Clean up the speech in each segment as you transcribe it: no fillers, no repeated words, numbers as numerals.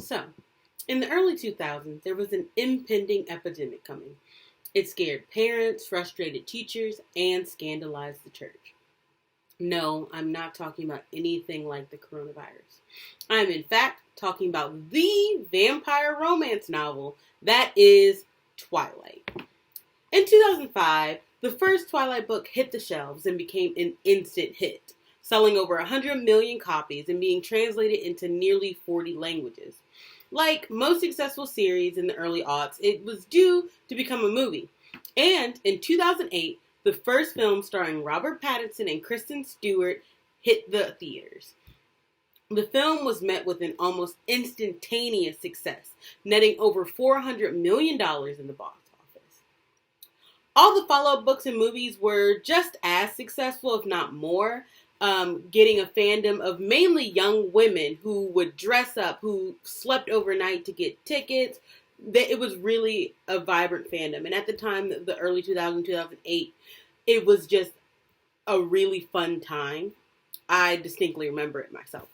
So, in the early 2000s, there was an impending epidemic coming. It scared parents, frustrated teachers, and scandalized the church. No, I'm not talking about anything like the coronavirus. I'm, in fact, talking about the vampire romance novel that is Twilight. In 2005, the first Twilight book hit the shelves and became an instant hit, selling over 100 million copies and being translated into nearly 40 languages. Like most successful series in the early aughts, it was due to become a movie. And in 2008, the first film starring Robert Pattinson and Kristen Stewart hit the theaters. The film was met with an almost instantaneous success, netting over $400 million in the box office. All the follow-up books and movies were just as successful, if not more, getting a fandom of mainly young women who would dress up, who slept overnight to get tickets. It was really a vibrant fandom. And at the time, the early 2000s, 2008, it was just a really fun time. I distinctly remember it myself.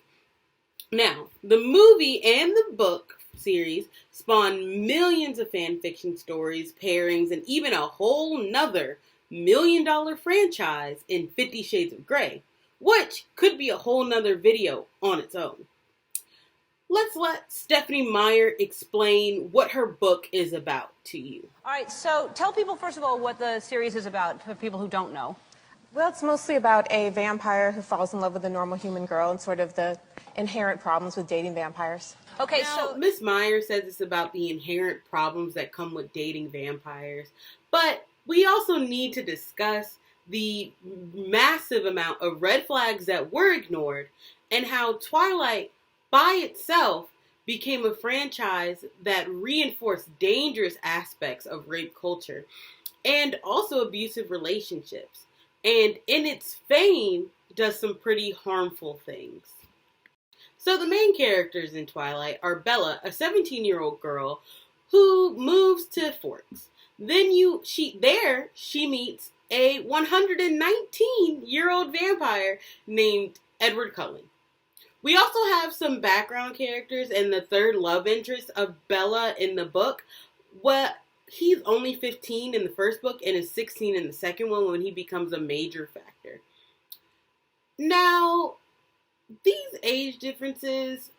Now, the movie and the book series spawned millions of fan fiction stories, pairings, and even a whole nother $1 million franchise in 50 Shades of Grey, which could be a whole nother video on its own. Let's let Stephanie Meyer explain what her book is about to you. All right, so tell people, first of all, what the series is about for people who don't know. Well, it's mostly about a vampire who falls in love with a normal human girl and sort of the inherent problems with dating vampires. Okay, Now, so Miss Meyer says it's about the inherent problems that come with dating vampires, but we also need to discuss the massive amount of red flags that were ignored and how Twilight by itself became a franchise that reinforced dangerous aspects of rape culture and also abusive relationships. And in its fame, does some pretty harmful things. So the main characters in Twilight are Bella, a 17-year-old girl who moves to Forks. Then she meets a 119-year-old vampire named Edward Cullen. We also have some background characters and the third love interest of Bella in the book. He's only 15 in the first book and is 16 in the second one when he becomes a major factor. Now, these age differences,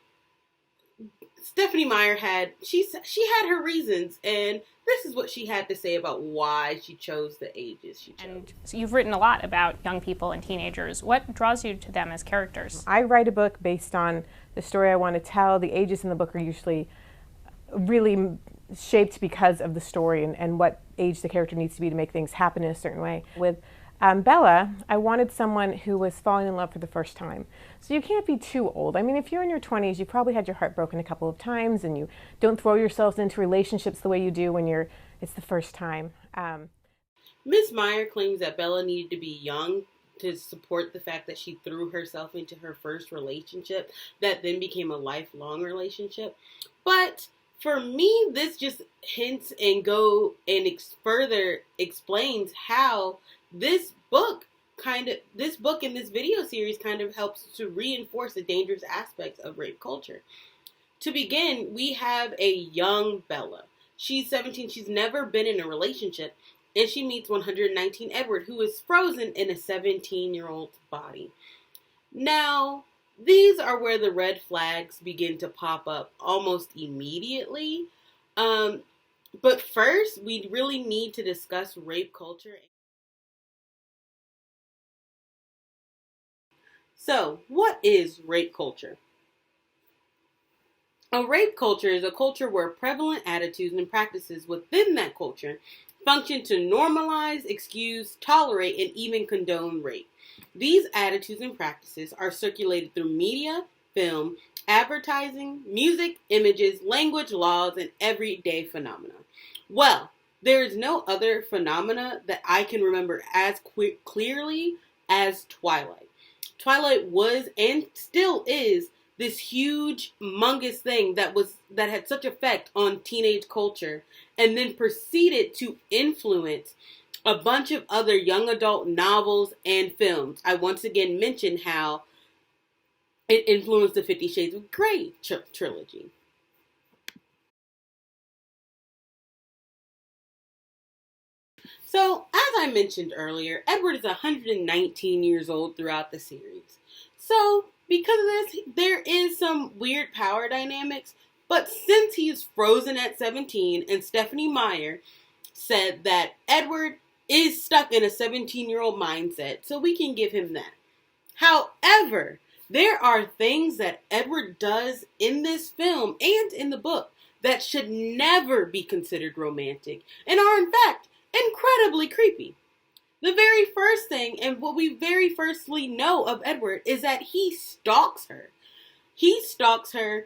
Stephanie Meyer she had her reasons, and this is what she had to say about why she chose the ages she chose. And so you've written a lot about young people and teenagers. What draws you to them as characters? I write a book based on the story I want to tell. The ages in the book are usually really shaped because of the story and what age the character needs to be to make things happen in a certain way. With Bella, I wanted someone who was falling in love for the first time. So you can't be too old. I mean, if you're in your 20s, you probably had your heart broken a couple of times and you don't throw yourselves into relationships the way you do when it's the first time. Miss Meyer claims that Bella needed to be young to support the fact that she threw herself into her first relationship that then became a lifelong relationship. But for me, this just hints and further explains how this book and this video series kind of helps to reinforce the dangerous aspects of rape culture. To begin, we have a young Bella. She's 17. She's never been in a relationship, and she meets 119 Edward, who is frozen in a 17-year-old's body. Now, these are where the red flags begin to pop up almost immediately. But first, we really need to discuss rape culture. So, what is rape culture? A rape culture is a culture where prevalent attitudes and practices within that culture function to normalize, excuse, tolerate, and even condone rape. These attitudes and practices are circulated through media, film, advertising, music, images, language, laws, and everyday phenomena. Well, there is no other phenomena that I can remember as clearly as Twilight. Twilight was and still is this huge, humongous thing that had such effect on teenage culture and then proceeded to influence a bunch of other young adult novels and films. I once again mentioned how it influenced the 50 Shades of Grey trilogy. So, as I mentioned earlier, Edward is 119 years old throughout the series. So, because of this, there is some weird power dynamics, but since he is frozen at 17 and Stephanie Meyer said that Edward is stuck in a 17-year-old mindset, so we can give him that. However, there are things that Edward does in this film and in the book that should never be considered romantic and are in fact incredibly creepy. The very first thing, and what we very firstly know of Edward, is that he stalks her. He stalks her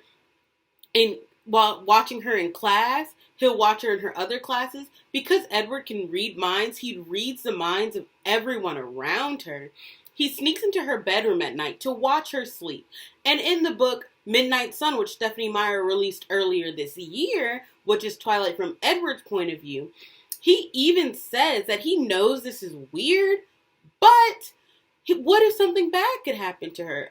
while watching her in class. He'll watch her in her other classes. Because Edward can read minds, he reads the minds of everyone around her. He sneaks into her bedroom at night to watch her sleep. And in the book Midnight Sun, which Stephanie Meyer released earlier this year, which is Twilight from Edward's point of view, he even says that he knows this is weird, but what if something bad could happen to her?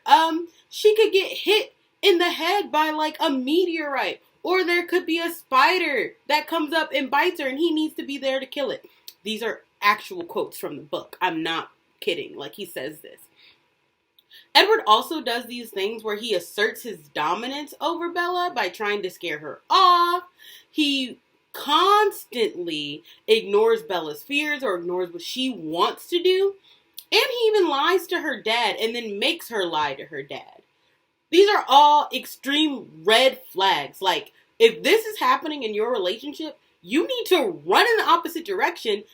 She could get hit in the head by like a meteorite, or there could be a spider that comes up and bites her and he needs to be there to kill it. These are actual quotes from the book. I'm not kidding. Like, he says this. Edward also does these things where he asserts his dominance over Bella by trying to scare her off. He constantly ignores Bella's fears or ignores what she wants to do. And he even lies to her dad and then makes her lie to her dad. These are all extreme red flags. Like, if this is happening in your relationship, you need to run in the opposite direction.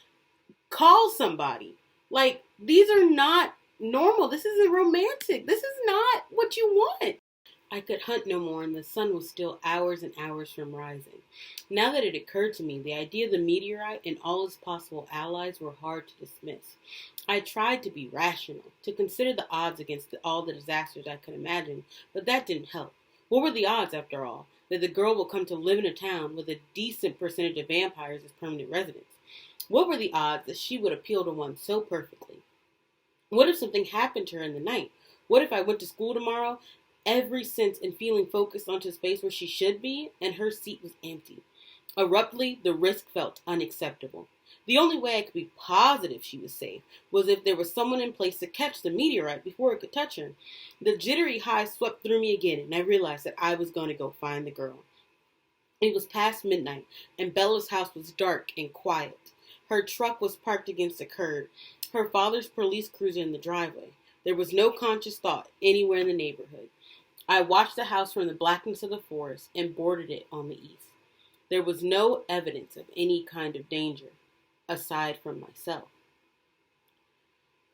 Call somebody. Like, these are not normal. This isn't romantic. This is not what you want. I could hunt no more, and the sun was still hours and hours from rising. Now that it occurred to me, the idea of the meteorite and all its possible allies were hard to dismiss. I tried to be rational, to consider the odds against all the disasters I could imagine, but that didn't help. What were the odds, after all, that the girl would come to live in a town with a decent percentage of vampires as permanent residents? What were the odds that she would appeal to one so perfectly? What if something happened to her in the night? What if I went to school tomorrow, every sense and feeling focused onto the space where she should be, and her seat was empty? Abruptly, the risk felt unacceptable. The only way I could be positive she was safe was if there was someone in place to catch the meteorite before it could touch her. The jittery high swept through me again, and I realized that I was going to go find the girl. It was past midnight, and Bella's house was dark and quiet. Her truck was parked against the curb, her father's police cruiser in the driveway. There was no conscious thought anywhere in the neighborhood. I watched the house from the blackness of the forest and boarded it on the east. There was no evidence of any kind of danger, aside from myself.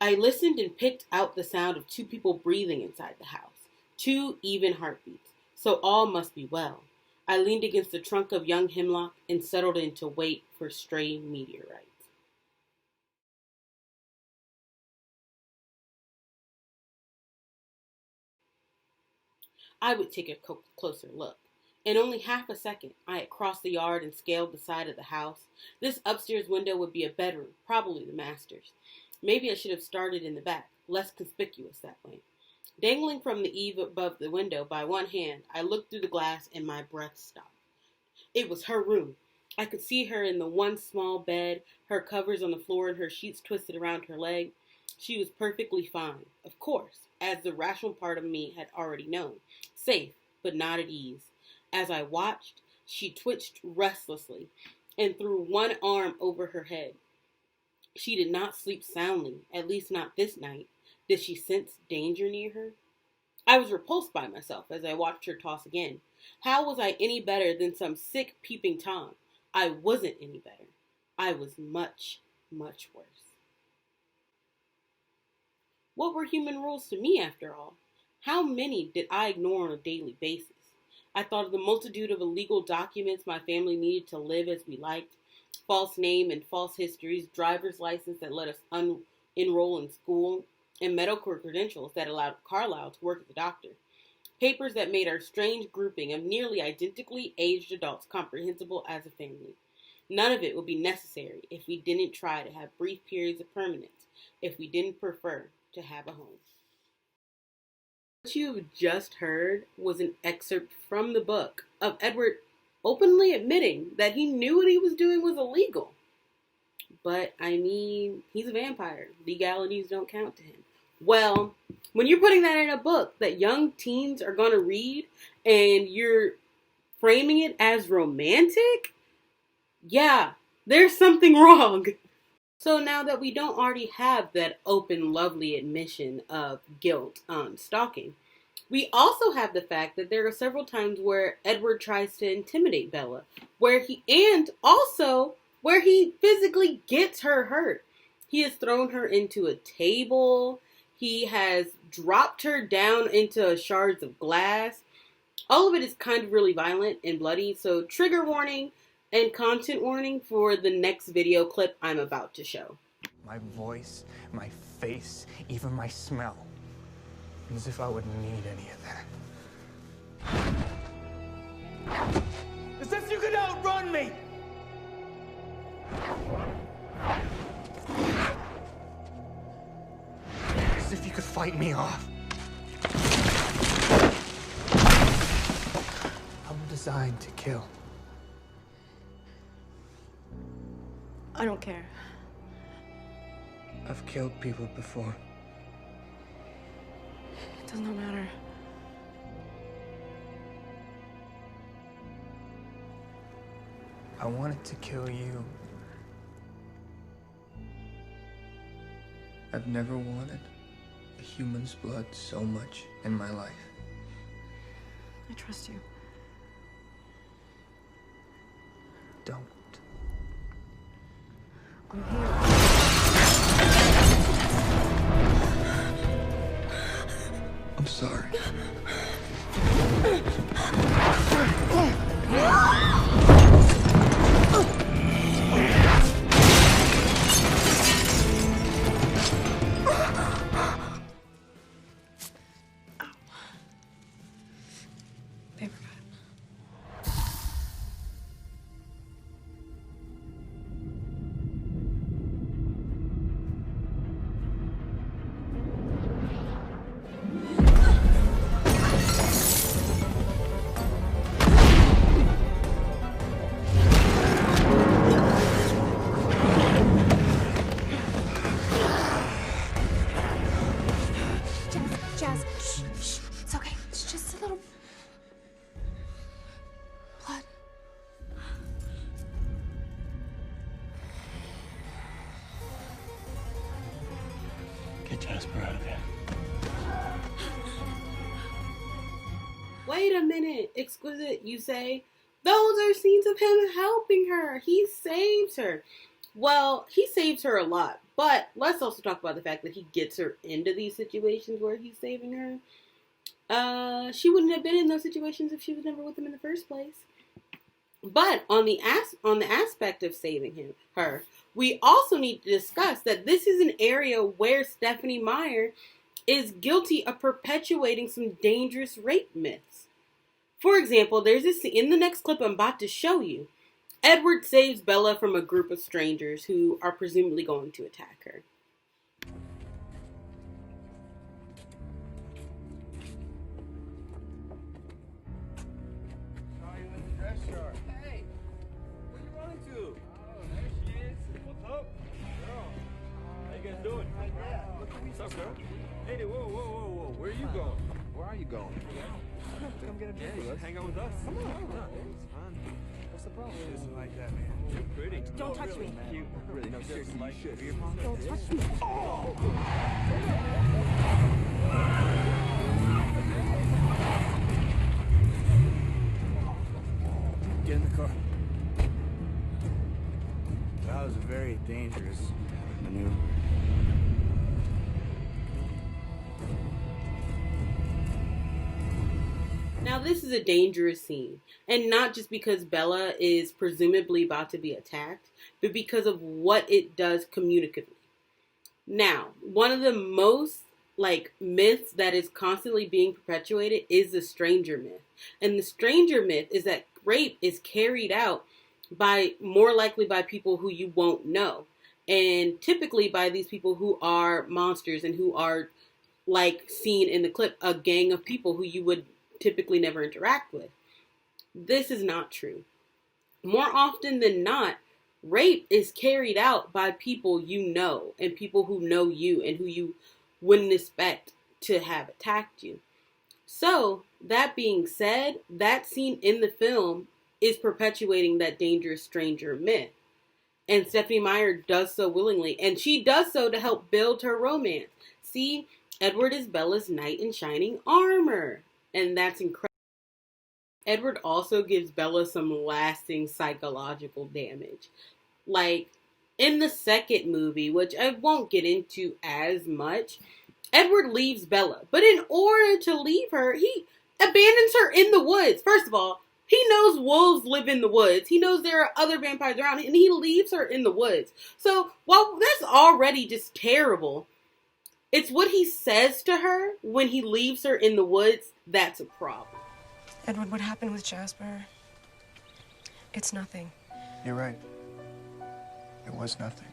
I listened and picked out the sound of two people breathing inside the house, 2 even heartbeats, so all must be well. I leaned against the trunk of young hemlock and settled in to wait for stray meteorites. I would take a closer look. In only half a second, I had crossed the yard and scaled the side of the house. This upstairs window would be a bedroom, probably the master's. Maybe I should have started in the back, less conspicuous that way. Dangling from the eave above the window by one hand, I looked through the glass and my breath stopped. It was her room. I could see her in the one small bed, her covers on the floor and her sheets twisted around her leg. She was perfectly fine, of course, as the rational part of me had already known. Safe, but not at ease. As I watched, she twitched restlessly and threw one arm over her head. She did not sleep soundly, at least not this night. Did she sense danger near her? I was repulsed by myself as I watched her toss again. How was I any better than some sick peeping Tom? I wasn't any better. I was much, much worse. What were human rules to me, after all? How many did I ignore on a daily basis? I thought of the multitude of illegal documents my family needed to live as we liked. False name and false histories, driver's license that let us enroll in school, and medical credentials that allowed Carlisle to work as a doctor. Papers that made our strange grouping of nearly identically aged adults comprehensible as a family. None of it would be necessary if we didn't try to have brief periods of permanence, if we didn't prefer to have a home. What you have just heard was an excerpt from the book of Edward openly admitting that he knew what he was doing was illegal. but I mean, he's a vampire. Legalities don't count to him. Well, when you're putting that in a book that young teens are going to read and you're framing it as romantic, yeah, there's something wrong. So now that we don't already have that open, lovely admission of guilt on stalking, we also have the fact that there are several times where Edward tries to intimidate Bella, where he physically gets her hurt. He has thrown her into a table. He has dropped her down into shards of glass. All of it is kind of really violent and bloody, so trigger warning and content warning for the next video clip I'm about to show. My voice, my face, even my smell. As if I would need any of that. As if you could outrun me! As if you could fight me off. I'm designed to kill. I don't care. I've killed people before. It does not matter. I wanted to kill you. I've never wanted a human's blood so much in my life. I trust you. Don't. I'm here. I'm sorry. Paper cut. Jazz, shh, shh. It's okay. It's just a little blood. Get Jasper out of here. Wait a minute, Exquisite, you say? Those are scenes of him helping her. He saves her. Well, he saves her a lot, but let's also talk about the fact that he gets her into these situations where he's saving her. She wouldn't have been in those situations if she was never with him in the first place. But on the aspect of saving her, we also need to discuss that this is an area where Stephenie Meyer is guilty of perpetuating some dangerous rape myths. For example, there's this in the next clip I'm about to show you. Edward saves Bella from a group of strangers who are presumably going to attack her. Hey, where you running to? Oh, there she is. What's up? Girl, how you guys doing? What's up, girl? Hey, whoa. Where are you going? Where are you going? Come get a drink with us. Hang out with us. Come on. It's fun. What's the problem? She doesn't like that, man. You're pretty. Don't touch me. Cute. Really, no, seriously, you should. Don't touch me. Get in the car. That was a very dangerous maneuver. Now, this is a dangerous scene, and not just because Bella is presumably about to be attacked, but because of what it does communicatively. Now, one of the most myths that is constantly being perpetuated is the stranger myth. And the stranger myth is that rape is carried out more likely by people who you won't know. And typically by these people who are monsters and who are, seen in the clip, a gang of people who you would typically never interact with. This is not true. More often than not, rape is carried out by people you know, and people who know you and who you wouldn't expect to have attacked you. So, that being said, that scene in the film is perpetuating that dangerous stranger myth. And Stephenie Meyer does so willingly. And she does so to help build her romance. See, Edward is Bella's knight in shining armor. And that's incredible. Edward also gives Bella some lasting psychological damage. Like, in the second movie, which I won't get into as much, Edward leaves Bella. But in order to leave her, he abandons her in the woods. First of all, he knows wolves live in the woods. He knows there are other vampires around, and he leaves her in the woods. So, while that's already just terrible, it's what he says to her when he leaves her in the woods that's a problem. Edward, what happened with Jasper? It's nothing. You're right. It was nothing.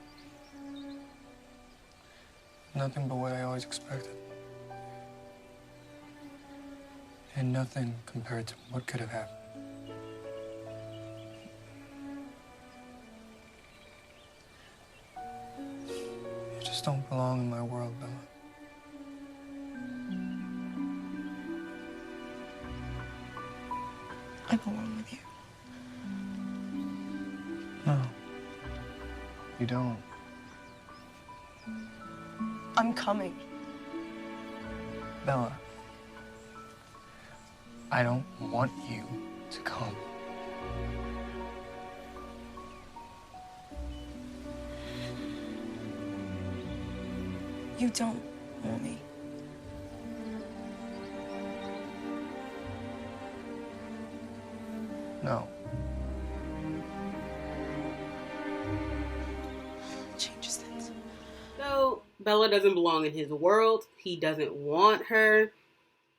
Nothing but what I always expected. And nothing compared to what could have happened. You just don't belong in my world, Bella. I belong with you. No. You don't. I'm coming. Bella, I don't want you to come. You don't want me. No. Changes things. So, Bella doesn't belong in his world. He doesn't want her.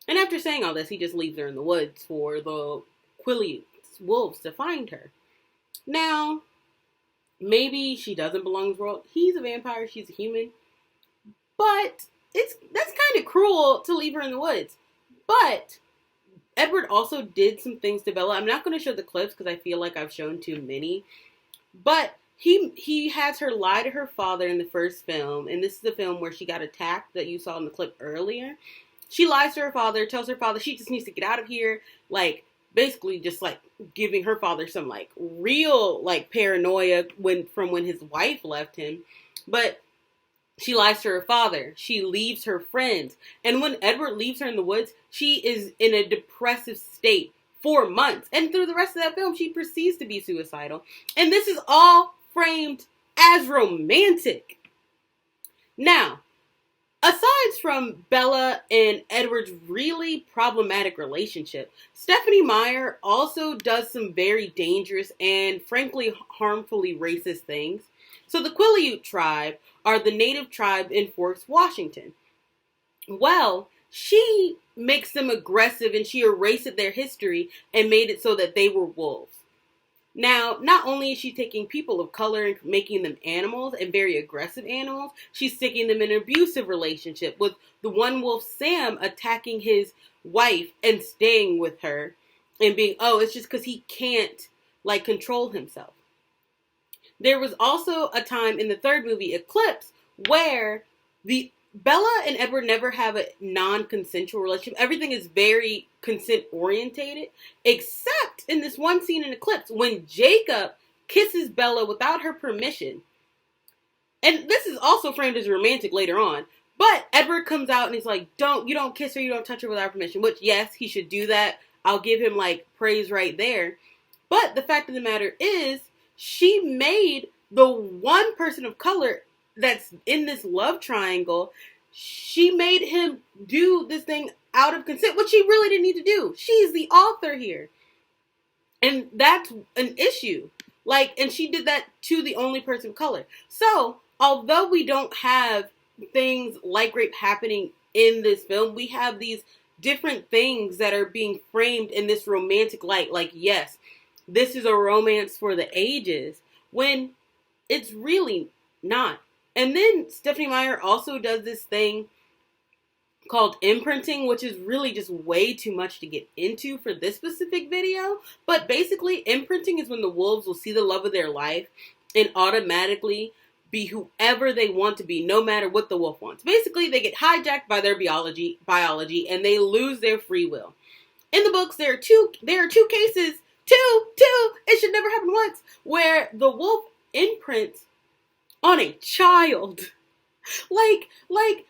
And after saying all this, he just leaves her in the woods for the Quileute wolves to find her. Now, maybe she doesn't belong in his world. He's a vampire, she's a human. But that's kind of cruel to leave her in the woods. But Edward also did some things to Bella. I'm not going to show the clips because I feel like I've shown too many. But he has her lie to her father in the first film. And this is the film where she got attacked that you saw in the clip earlier. She lies to her father, tells her father she just needs to get out of here. Like, basically just, like, giving her father some, like, real, like, paranoia from when his wife left him. But she lies to her father. She leaves her friends. And when Edward leaves her in the woods, she is in a depressive state for months. And through the rest of that film, she proceeds to be suicidal. And this is all framed as romantic. Now, aside from Bella and Edward's really problematic relationship, Stephenie Meyer also does some very dangerous and frankly harmfully racist things. So the Quileute tribe are the native tribe in Forks, Washington. Well, she makes them aggressive and she erased their history and made it so that they were wolves. Now, not only is she taking people of color and making them animals and very aggressive animals, she's sticking them in an abusive relationship with the one wolf, Sam, attacking his wife and staying with her and being, oh, it's just because he can't, like, control himself. There was also a time in the third movie, Eclipse, where Bella and Edward never have a non-consensual relationship. Everything is very consent-orientated, except in this one scene in Eclipse when Jacob kisses Bella without her permission. And this is also framed as romantic later on. But Edward comes out and he's like, you don't kiss her, you don't touch her without permission. Which, yes, he should do that. I'll give him, like, praise right there. But the fact of the matter is, she made the one person of color that's in this love triangle, she made him do this thing out of consent, which she really didn't need to do. She's the author here. And that's an issue. Like, and she did that to the only person of color. So, although we don't have things like rape happening in this film, we have these different things that are being framed in this romantic light. Like, yes, this is a romance for the ages, when it's really not. And then Stephenie Meyer also does this thing called imprinting, which is really just way too much to get into for this specific video. But basically, imprinting is when the wolves will see the love of their life and automatically be whoever they want to be, no matter what the wolf wants. Basically, they get hijacked by their biology, and they lose their free will. In the books, there are two cases, two, it should never happen once, where the wolf imprints on a child. like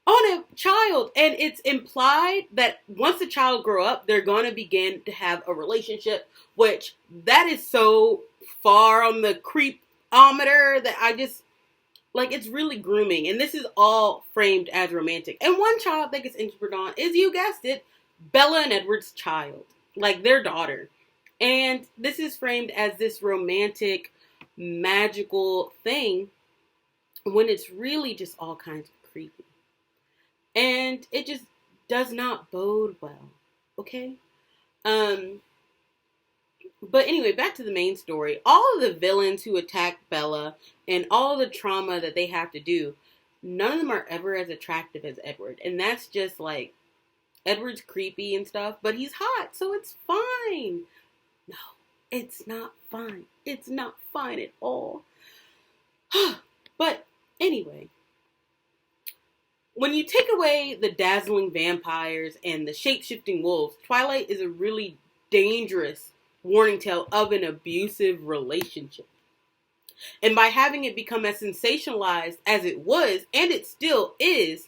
on a child, and it's implied that once the child grow up, they're going to begin to have a relationship, which that is so far on the creepometer that I just, like, it's really grooming, and this is all framed as romantic. And one child that gets imprinted on is, you guessed it, Bella and Edward's child, like their daughter. And this is framed as this romantic, magical thing when it's really just all kinds of creepy. And it just does not bode well, okay? But anyway, back to the main story. All of the villains who attack Bella and all the trauma that they have to do, none of them are ever as attractive as Edward. And that's just like, Edward's creepy and stuff, but he's hot, so it's fine. No, it's not fine. It's not fine at all. But anyway, when you take away the dazzling vampires and the shape-shifting wolves, Twilight is a really dangerous warning tale of an abusive relationship. And by having it become as sensationalized as it was, and it still is,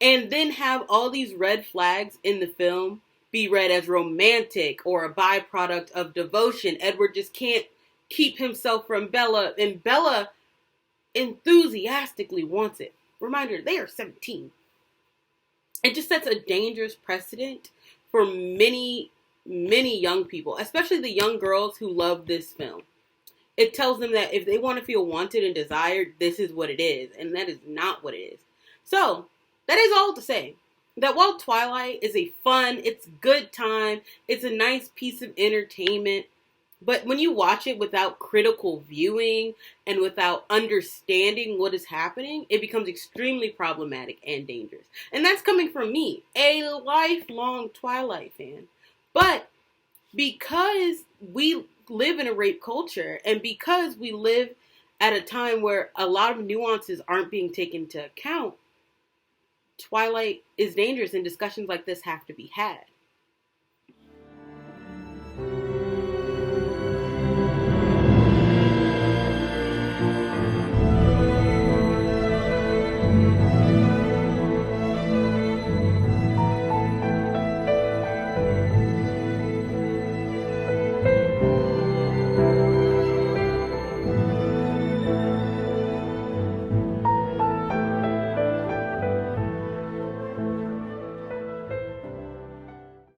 and then have all these red flags in the film be read as romantic or a byproduct of devotion. Edward just can't keep himself from Bella, and Bella enthusiastically wants it. Reminder, they are 17. It just sets a dangerous precedent for many, many young people, especially the young girls who love this film. It tells them that if they want to feel wanted and desired, this is what it is, and that is not what it is. So, that is all to say that while Twilight is a fun, it's good time, it's a nice piece of entertainment, but when you watch it without critical viewing and without understanding what is happening, it becomes extremely problematic and dangerous. And that's coming from me, a lifelong Twilight fan. But because we live in a rape culture, and because we live at a time where a lot of nuances aren't being taken into account, Twilight is dangerous, and discussions like this have to be had.